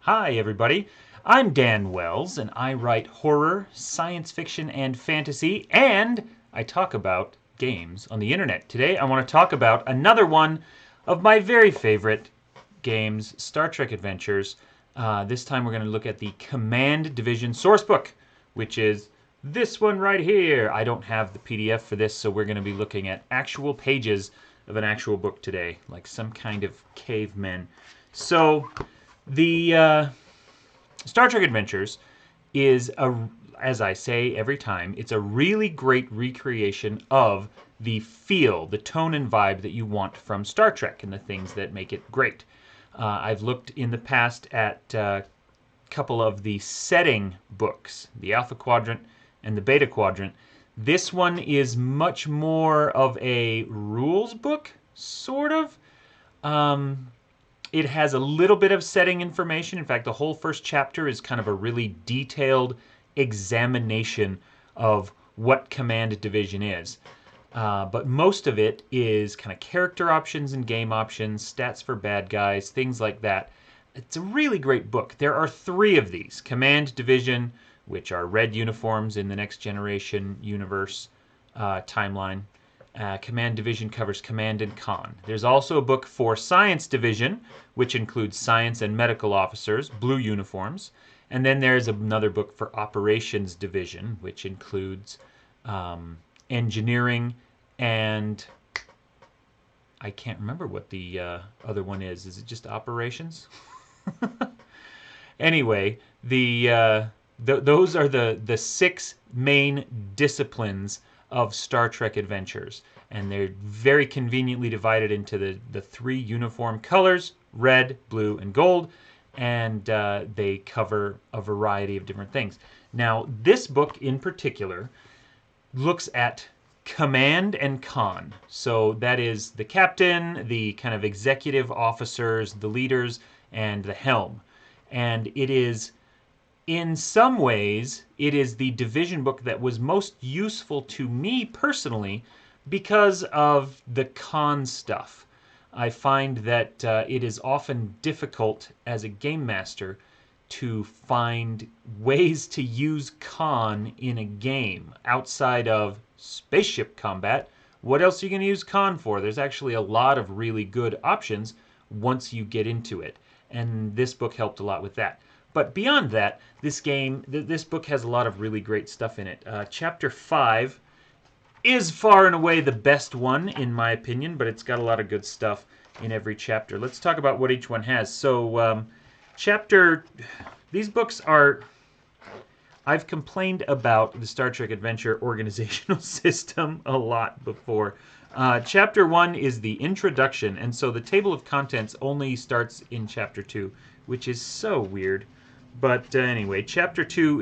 Hi, everybody. I'm Dan Wells, and I write horror, science fiction, and fantasy, and I talk about games on the internet. Today, I want to talk about another one of my very favorite games, Star Trek Adventures. This time, we're going to look at the Command Division sourcebook, which is this one right here. I don't have the PDF for this, so we're going to be looking at actual pages of an actual book today, like some kind of cavemen. So, the Star Trek Adventures is as I say every time, it's a really great recreation of the feel, the tone and vibe that you want from Star Trek and the things that make it great. I've looked in the past at a couple of the setting books, the Alpha Quadrant and the Beta Quadrant. This one is much more of a rules book, sort of. It has a little bit of setting information. In fact, the whole first chapter is kind of a really detailed examination of what Command Division is. But most of it is kind of character options and game options, stats for bad guys, things like that. It's a really great book. There are 3 of these. Command Division, which are red uniforms in the Next Generation universe timeline. Command Division covers Command and Conn. There's also a book for Science Division, which includes science and medical officers, blue uniforms. And then there's another book for Operations Division, which includes engineering and I can't remember what the other one is. Is it just operations? Anyway, those are the 6 main disciplines of Star Trek Adventures, and they're very conveniently divided into the 3 uniform colors, red, blue, and gold, and they cover a variety of different things. Now, this book in particular looks at Command and Conn. So that is the captain, the kind of executive officers, the leaders, and the helm. And it is, in some ways, it is the division book that was most useful to me personally because of the Conn stuff. I find that it is often difficult as a game master to find ways to use Conn in a game outside of spaceship combat. What else are you going to use Conn for? There's actually a lot of really good options once you get into it, and this book helped a lot with that. But beyond that, this book has a lot of really great stuff in it. Chapter 5 is far and away the best one, in my opinion, but it's got a lot of good stuff in every chapter. Let's talk about what each one has. So, these books are... I've complained about the Star Trek Adventure organizational system a lot before. Chapter 1 is the introduction, and so the table of contents only starts in Chapter 2, which is so weird. But anyway, Chapter 2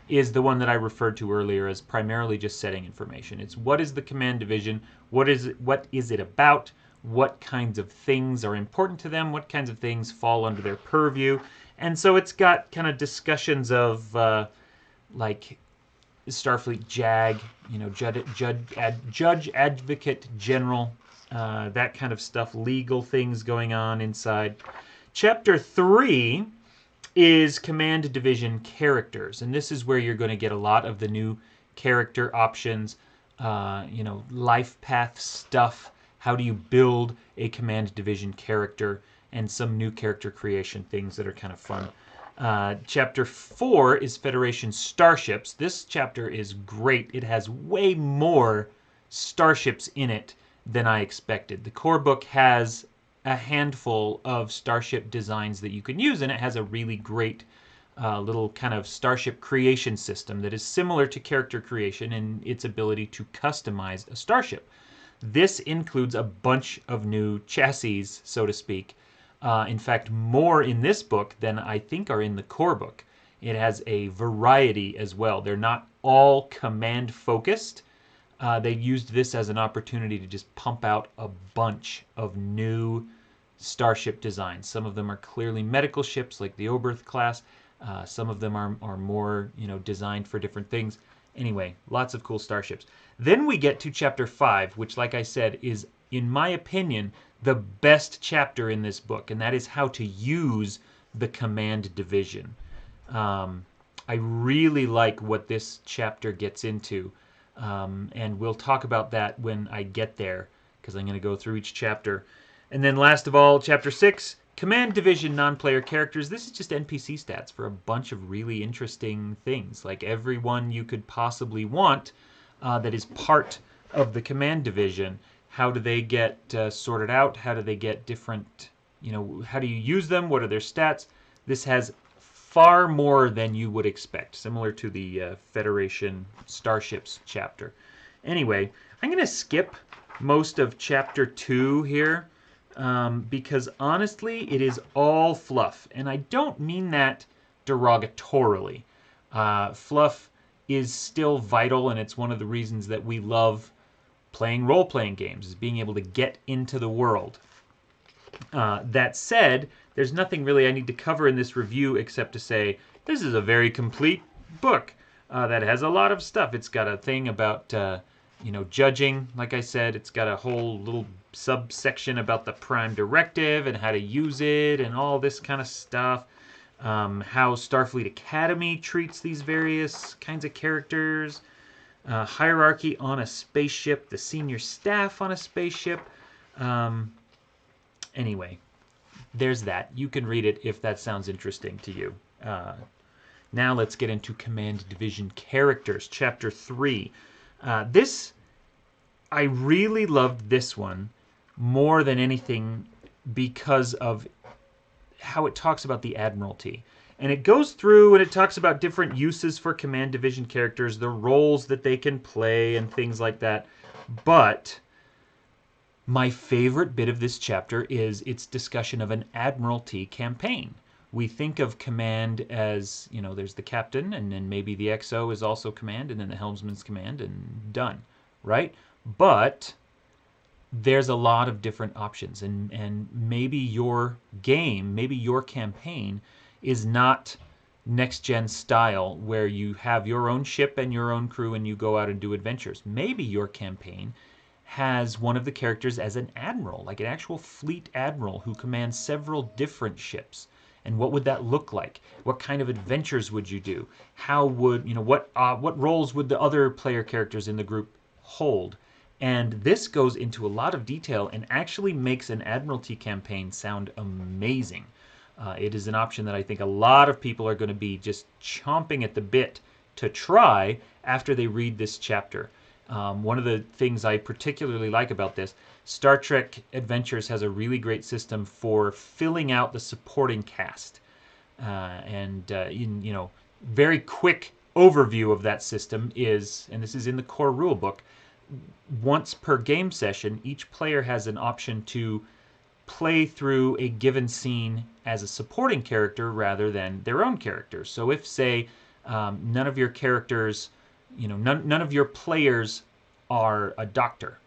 is the one that I referred to earlier as primarily just setting information. It's what is the Command Division, what is it about, what kinds of things are important to them, what kinds of things fall under their purview. And so it's got kind of discussions of like Starfleet JAG, you know, Judge Advocate General, that kind of stuff, legal things going on inside. Chapter 3 is Command Division characters, and this is where you're going to get a lot of the new character options, you know, life path stuff. How do you build a Command Division character, and some new character creation things that are kind of fun. Chapter 4 is Federation Starships. This chapter is great. It has way more starships in it than I expected. The core book has a handful of starship designs that you can use, and it has a really great little kind of starship creation system that is similar to character creation in its ability to customize a starship. This includes a bunch of new chassis, so to speak. In fact, more in this book than I think are in the core book. It has a variety as well. They're not all command-focused. They used this as an opportunity to just pump out a bunch of new starship designs. Some of them are clearly medical ships, like the Oberth class. Some of them are more, you know, designed for different things. Anyway, lots of cool starships. Then we get to Chapter 5, which, like I said, is, in my opinion, the best chapter in this book, and that is how to use the command division. I really like what this chapter gets into, and we'll talk about that when I get there, because I'm going to go through each chapter. And then last of all, chapter 6, command division non-player characters. This is just NPC stats for a bunch of really interesting things, like everyone you could possibly want that is part of the command division. How do they get sorted out? How do they get different, how do you use them? What are their stats? This has far more than you would expect, similar to the Federation Starships chapter. Anyway, I'm going to skip most of chapter 2 here because honestly, it is all fluff. And I don't mean that derogatorily. Fluff is still vital, and it's one of the reasons that we love playing role-playing games, is being able to get into the world. That said, there's nothing really I need to cover in this review except to say this is a very complete book that has a lot of stuff. It's got a thing about judging. Like I said, it's got a whole little subsection about the Prime Directive and how to use it and all this kind of stuff. How Starfleet Academy treats these various kinds of characters. Hierarchy on a spaceship, the senior staff on a spaceship. Anyway, there's that. You can read it if that sounds interesting to you. Now let's get into Command Division characters, Chapter 3. I really loved this one more than anything because of how it talks about the Admiralty. And it goes through and it talks about different uses for Command Division characters, the roles that they can play, and things like that. But my favorite bit of this chapter is its discussion of an Admiralty campaign. We think of command as, there's the captain, and then maybe the XO is also command, and then the helmsman's command, and done, right? But there's a lot of different options, and maybe your game, maybe your campaign is not next-gen style where you have your own ship and your own crew and you go out and do adventures. Maybe your campaign has one of the characters as an admiral, like an actual fleet admiral who commands several different ships. And what would that look like? What kind of adventures would you do? How would, what roles would the other player characters in the group hold? And this goes into a lot of detail and actually makes an Admiralty campaign sound amazing. It is an option that I think a lot of people are going to be just chomping at the bit to try after they read this chapter. One of the things I particularly like about this, Star Trek Adventures has a really great system for filling out the supporting cast. Very quick overview of that system is, and this is in the core rulebook, once per game session, each player has an option to play through a given scene as a supporting character rather than their own character. So if, say, none of your characters, none of your players are a doctor,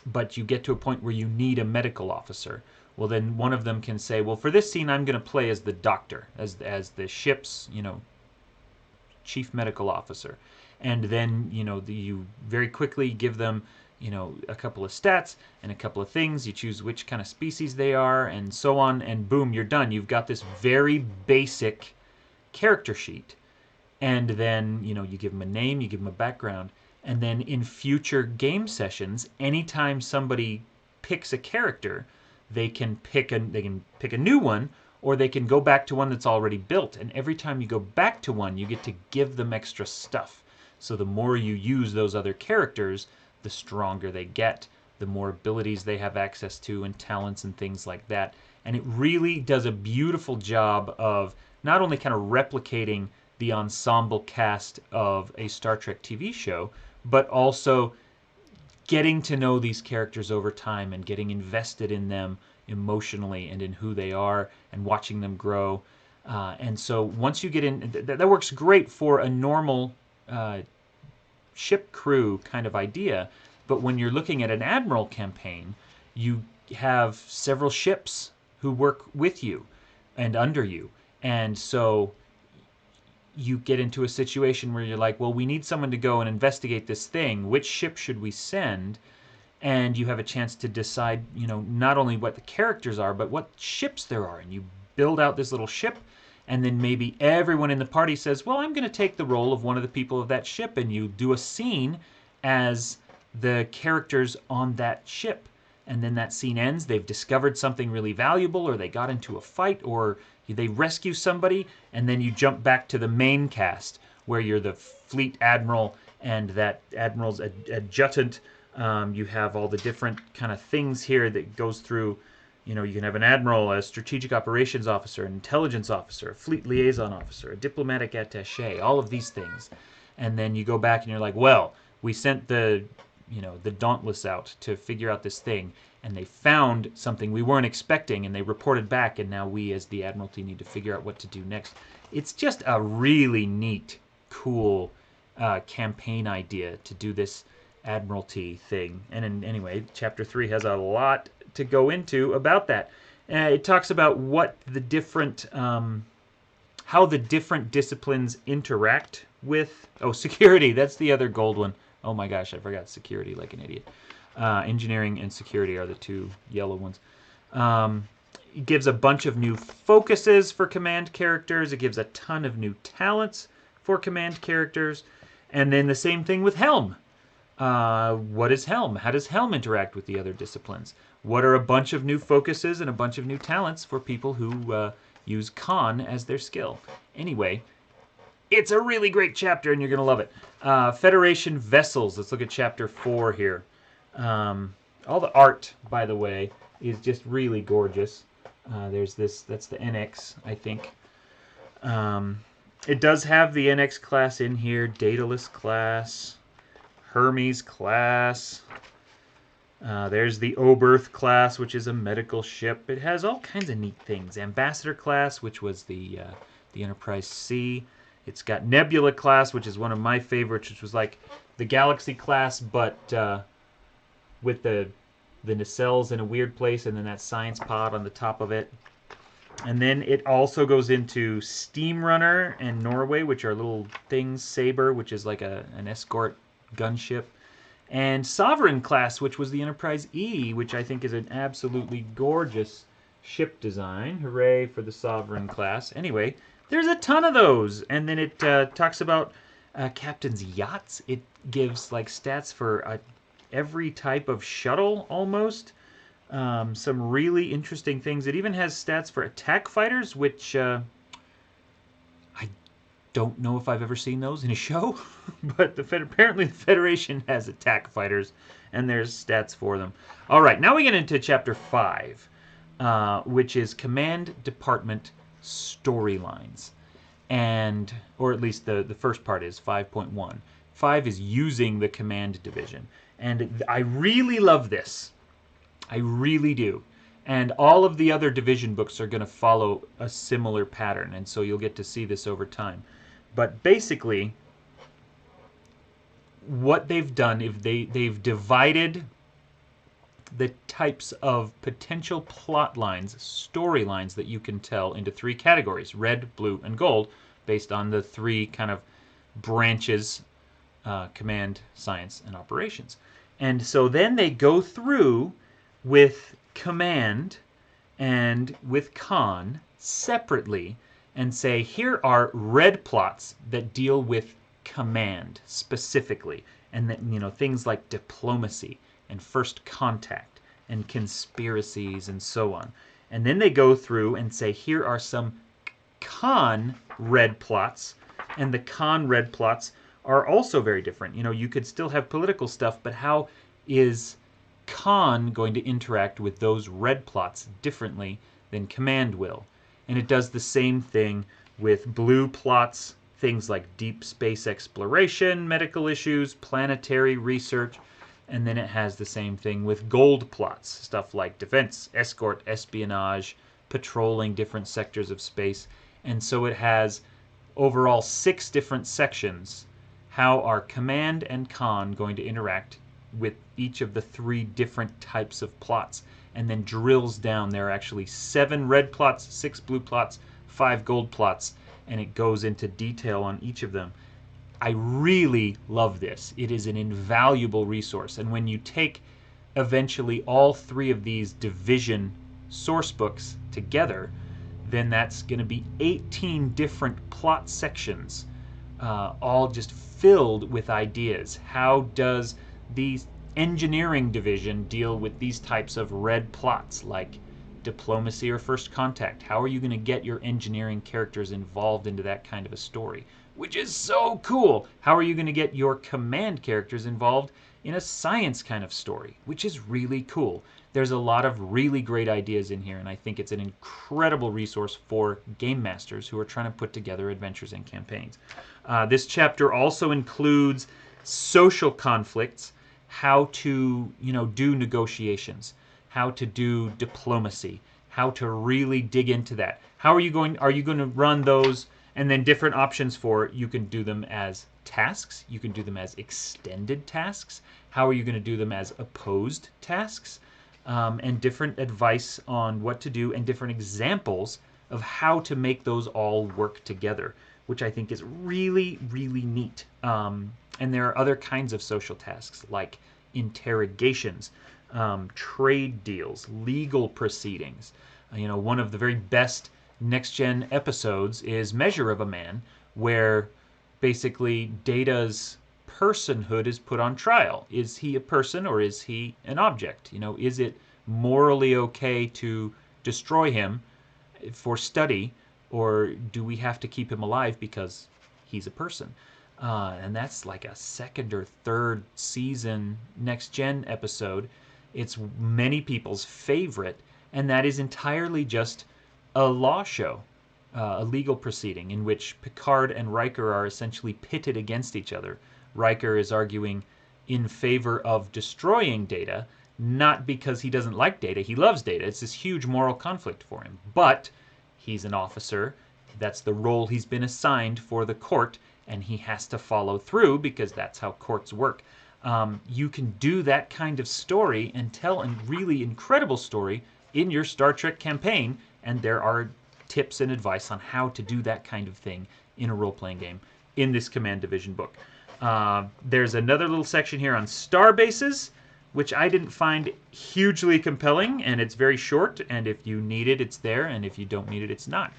but you get to a point where you need a medical officer, well, then one of them can say, well, for this scene, I'm going to play as the doctor, as the ship's, chief medical officer. And then, you very quickly give them, a couple of stats and a couple of things. You choose which kind of species they are and so on, and boom, you're done. You've got this very basic character sheet. And then, you give them a name, you give them a background. And then in future game sessions, anytime somebody picks a character, they can pick a new one, or they can go back to one that's already built. And every time you go back to one, you get to give them extra stuff. So the more you use those other characters, the stronger they get, the more abilities they have access to and talents and things like that. And it really does a beautiful job of not only kind of replicating the ensemble cast of a Star Trek TV show, but also getting to know these characters over time and getting invested in them emotionally and in who they are and watching them grow. And so once you get in, that works great for a normal ship crew kind of idea. But when you're looking at an Admiral campaign, you have several ships who work with you and under you. And so you get into a situation where you're like, well, we need someone to go and investigate this thing. Which ship should we send? And you have a chance to decide, not only what the characters are, but what ships there are. And you build out this little ship, and then maybe everyone in the party says, well, I'm going to take the role of one of the people of that ship, and you do a scene as the characters on that ship. And then that scene ends, they've discovered something really valuable, or they got into a fight, or they rescue somebody, and then you jump back to the main cast, where you're the fleet admiral and that admiral's adjutant. You have all the different kind of things here that goes through. You know, you can have an admiral, a strategic operations officer, an intelligence officer, a fleet liaison officer, a diplomatic attaché, all of these things. And then you go back and you're like, well, we sent the Dauntless out to figure out this thing, and they found something we weren't expecting, and they reported back, and now we as the Admiralty need to figure out what to do next. It's just a really neat, cool campaign idea to do this Admiralty thing. And anyway, Chapter 3 has a lot to go into about that. It talks about what the different, how the different disciplines interact with, security, that's the other gold one. Oh my gosh, I forgot security like an idiot. Engineering and security are the two yellow ones. It gives a bunch of new focuses for command characters. It gives a ton of new talents for command characters. And then the same thing with Helm. What is Helm? How does Helm interact with the other disciplines? What are a bunch of new focuses and a bunch of new talents for people who use Conn as their skill? Anyway, it's a really great chapter, and you're going to love it. Federation vessels. Let's look at Chapter 4 here. All the art, by the way, is just really gorgeous. There's this, that's the NX, I think. It does have the NX class in here, Daedalus class, Hermes class. There's the Oberth class, which is a medical ship. It has all kinds of neat things. Ambassador class, which was the Enterprise C. It's got Nebula class, which is one of my favorites, which was like the Galaxy class, but with the nacelles in a weird place, and then that science pod on the top of it. And then it also goes into Steam Runner and Norway, which are little things. Saber, which is like an escort gunship. And Sovereign class, which was the Enterprise E, which I think is an absolutely gorgeous ship design. Hooray for the Sovereign class. Anyway, there's a ton of those. And then it talks about captain's yachts. It gives like stats for every type of shuttle almost. Some really interesting things. It even has stats for attack fighters, which I don't know if I've ever seen those in a show, but apparently the Federation has attack fighters, and there's stats for them. All right, now we get into Chapter 5, which is Command Department Storylines. And, or at least the first part is 5.1. 5 is using the command division. And I really love this. I really do. And all of the other division books are going to follow a similar pattern, and so you'll get to see this over time. But basically, what they've done is they've divided the types of potential plot lines, storylines that you can tell into 3 categories: red, blue, and gold, based on the 3 kind of branches: command, science, and operations. And so then they go through with command and with Conn separately and say, here are red plots that deal with command specifically, and that, you know, things like diplomacy and first contact and conspiracies and so on. And then they go through and say, here are some Conn red plots, and the Conn red plots are also very different. You know, you could still have political stuff, but how is Conn going to interact with those red plots differently than command will? And it does the same thing with blue plots, things like deep space exploration, medical issues, planetary research. And then it has the same thing with gold plots, stuff like defense, escort, espionage, patrolling different sectors of space. And so it has overall 6 different sections. How are command and Conn going to interact with each of the 3 different types of plots, and then drills down. There are actually 7 red plots, 6 blue plots, 5 gold plots, and it goes into detail on each of them. I really love this. It is an invaluable resource, and when you take eventually all 3 of these division source books together, then that's going to be 18 different plot sections, all just filled with ideas. How does the engineering division deal with these types of red plots like diplomacy or first contact? How are you going to get your engineering characters involved into that kind of a story? Which is so cool. How are you going to get your command characters involved in a science kind of story? Which is really cool. There's a lot of really great ideas in here, and I think it's an incredible resource for game masters who are trying to put together adventures and campaigns. This chapter also includes social conflicts, how to do negotiations, how to do diplomacy, how to really dig into that. How are you going to run those? And then different options for, you can do them as tasks, you can do them as extended tasks. How are you going to do them as opposed tasks? And different advice on what to do and different examples of how to make those all work together, which I think is really, really neat. And there are other kinds of social tasks like interrogations, trade deals, legal proceedings. One of the very best next-gen episodes is Measure of a Man, where basically Data's personhood is put on trial. Is he a person or is he an object? Is it morally okay to destroy him for study, or do we have to keep him alive because he's a person? And that's like a second or third season next-gen episode. It's many people's favorite, and that is entirely just a law show, a legal proceeding in which Picard and Riker are essentially pitted against each other. Riker is arguing in favor of destroying Data, not because he doesn't like Data. He loves Data. It's this huge moral conflict for him. But he's an officer. That's the role he's been assigned for the court, and he has to follow through because that's how courts work. You can do that kind of story and tell a really incredible story in your Star Trek campaign, and there are tips and advice on how to do that kind of thing in a role-playing game in this Command Division book. There's another little section here on star bases, which I didn't find hugely compelling, and it's very short, and if you need it, it's there, and if you don't need it, it's not.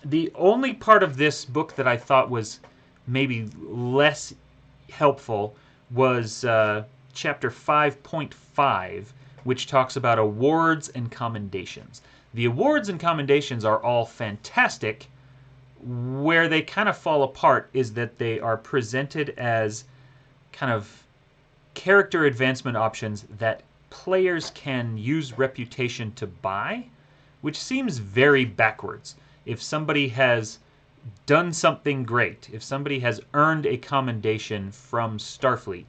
The only part of this book that I thought was maybe less helpful was chapter 5.5, which talks about awards and commendations. The awards and commendations are all fantastic. Where they kind of fall apart is that they are presented as kind of character advancement options that players can use reputation to buy, which seems very backwards. If somebody has done something great, if somebody has earned a commendation from Starfleet,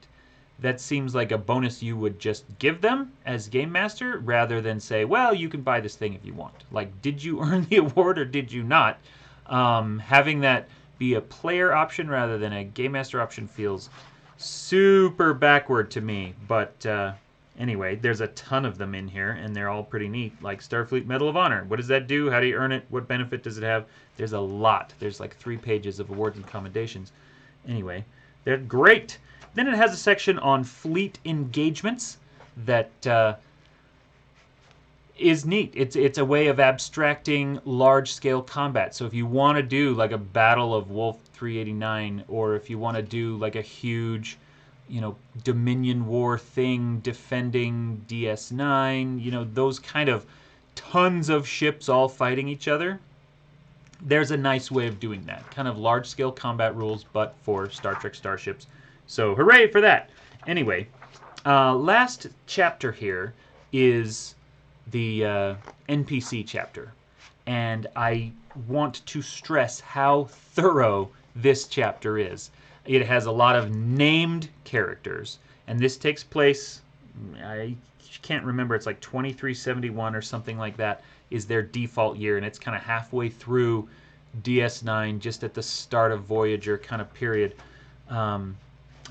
that seems like a bonus you would just give them as game master rather than say, well, you can buy this thing if you want. Like, did you earn the award or did you not? Having that be a player option rather than a game master option feels super backward to me. But anyway, there's a ton of them in here, and they're all pretty neat. Like Starfleet Medal of Honor. What does that do? How do you earn it? What benefit does it have? There's a lot. There's like 3 pages of awards and commendations. Anyway, they're great. Then it has a section on fleet engagements that is neat. It's a way of abstracting large-scale combat. So if you want to do like a Battle of Wolf 389, or if you want to do like a huge, Dominion War thing defending DS9, those kind of tons of ships all fighting each other, there's a nice way of doing that. Kind of large-scale combat rules, but for Star Trek starships. So hooray for that. Anyway, last chapter here is the NPC chapter. And I want to stress how thorough this chapter is. It has a lot of named characters. And this takes place, I can't remember, it's like 2371 or something like that is their default year. And it's kind of halfway through DS9, just at the start of Voyager kind of period.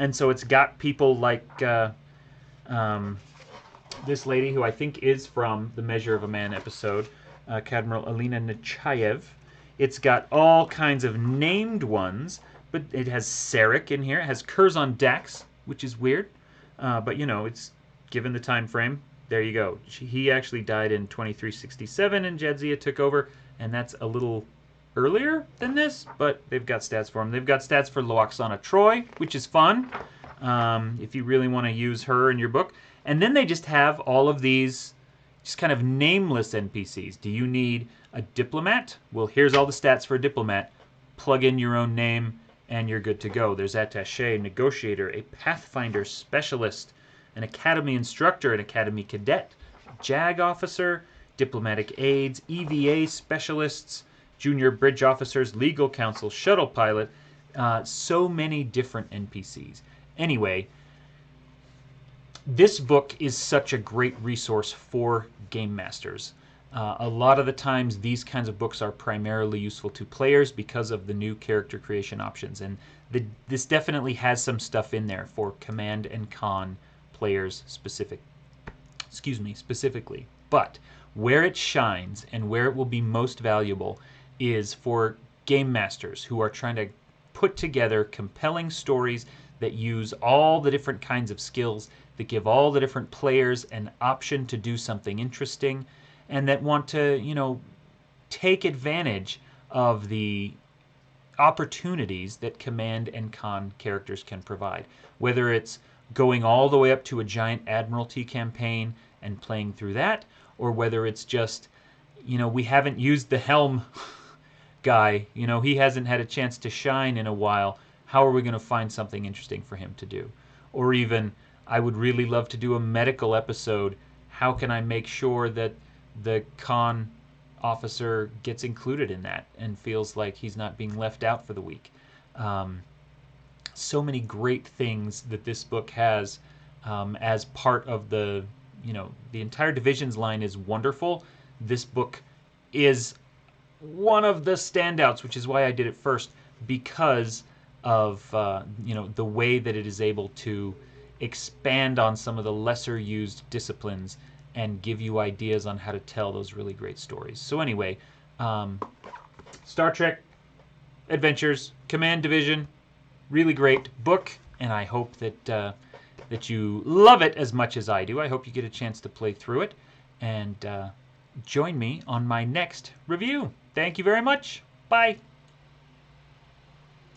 And so it's got people like this lady who I think is from the Measure of a Man episode, Admiral Alina Nechayev. It's got all kinds of named ones, but it has Sarek in here. It has Curzon Dax, which is weird. But, it's given the time frame. There you go. He actually died in 2367, and Jadzia took over. and that's a little earlier than this, but they've got stats for them. They've got stats for Loaxana Troy, which is fun if you really want to use her in your book. And then they just have all of these just kind of nameless NPCs. Do you need a diplomat? Well, here's all the stats for a diplomat. Plug in your own name, and you're good to go. There's attaché, negotiator, a pathfinder specialist, an academy instructor, an academy cadet, JAG officer, diplomatic aides, EVA specialists, junior bridge officers, legal counsel, shuttle pilot, so many different NPCs. Anyway, this book is such a great resource for game masters. A lot of the times these kinds of books are primarily useful to players because of the new character creation options, and this definitely has some stuff in there for Command and Conn players specifically. But where it shines and where it will be most valuable is for game masters who are trying to put together compelling stories that use all the different kinds of skills, that give all the different players an option to do something interesting, and that want to, you know, take advantage of the opportunities that Command and Conn characters can provide. Whether it's going all the way up to a giant Admiralty campaign and playing through that, or whether it's just, you know, we haven't used the Helm guy, you know, he hasn't had a chance to shine in a while. How are we going to find something interesting for him to do? Or even, I would really love to do a medical episode. How can I make sure that the Conn officer gets included in that and feels like he's not being left out for the week? So many great things that this book has as part of the, you know, the entire Divisions line is wonderful. This book is one of the standouts, which is why I did it first, because of you know, the way that it is able to expand on some of the lesser used disciplines and give you ideas on how to tell those really great stories. So anyway, Star Trek Adventures, Command Division, really great book, and I hope that that you love it as much as I do. I hope you get a chance to play through it, and join me on my next review. Thank you very much. Bye.